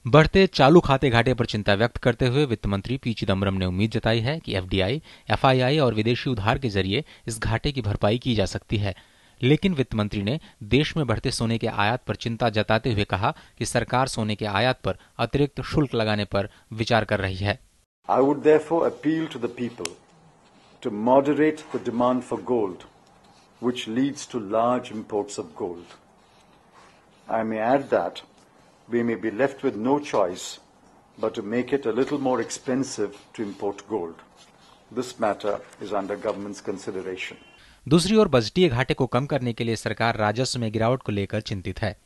बढ़ते चालू खाते घाटे पर चिंता व्यक्त करते हुए वित्त मंत्री पी चिदम्बरम ने उम्मीद जताई है कि एफडीआई, एफआईआई और विदेशी उधार के जरिए इस घाटे की भरपाई की जा सकती है। लेकिन वित्त मंत्री ने देश में बढ़ते सोने के आयात पर चिंता जताते हुए कहा कि सरकार सोने के आयात पर अतिरिक्त शुल्क लगाने पर विचार कर रही है। I would therefore appeal to the people to moderate the demand for gold, which leads to large imports of gold. I may add that we may be left with no choice but to make it a little more expensive to import gold. This matter is under government's consideration. दूसरी ओर बजटीय घाटे को कम करने के लिए सरकार राजस्व में गिरावट को लेकर चिंतित है।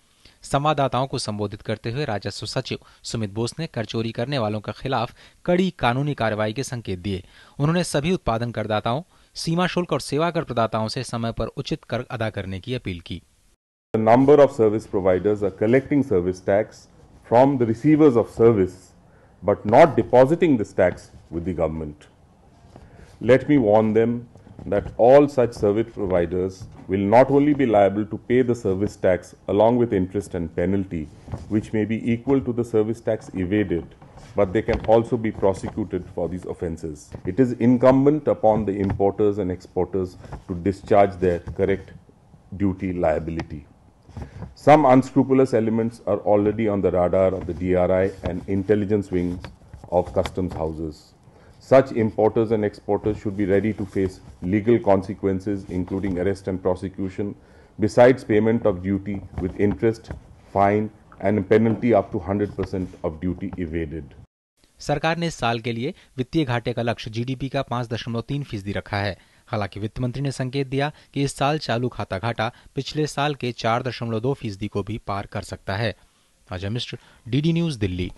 संवाददाताओं को संबोधित करते हुए राजस्व सचिव सुमित बोस ने कर चोरी करने वालों के खिलाफ कड़ी कानूनी कार्रवाई के संकेत दिए। उन्होंने सभी उत्पादन करदाताओं, सीमा शुल्क और सेवा कर प्रदाताओं से समय पर उचित कर अदा करने की अपील की। A number of service providers are collecting service tax from the receivers of service but not depositing this tax with the government. Let me warn them that all such service providers will not only be liable to pay the service tax along with interest and penalty, which may be equal to the service tax evaded, but they can also be prosecuted for these offences. It is incumbent upon the importers and exporters to discharge their correct duty liability. Some unscrupulous elements are already on the radar of the DRI and intelligence wings of customs houses. Such importers and exporters should be ready to face legal consequences, including arrest and prosecution, besides payment of duty with interest, fine, and a penalty up to 100% of duty evaded. सरकार ने इस साल के लिए वित्तीय घाटे का लक्ष्य जीडीपी का 5.3% रखा है। हालांकि वित्त मंत्री ने संकेत दिया कि इस साल चालू खाता घाटा पिछले साल के 4.2% को भी पार कर सकता है। Ajay Mishra, DD news, Delhi.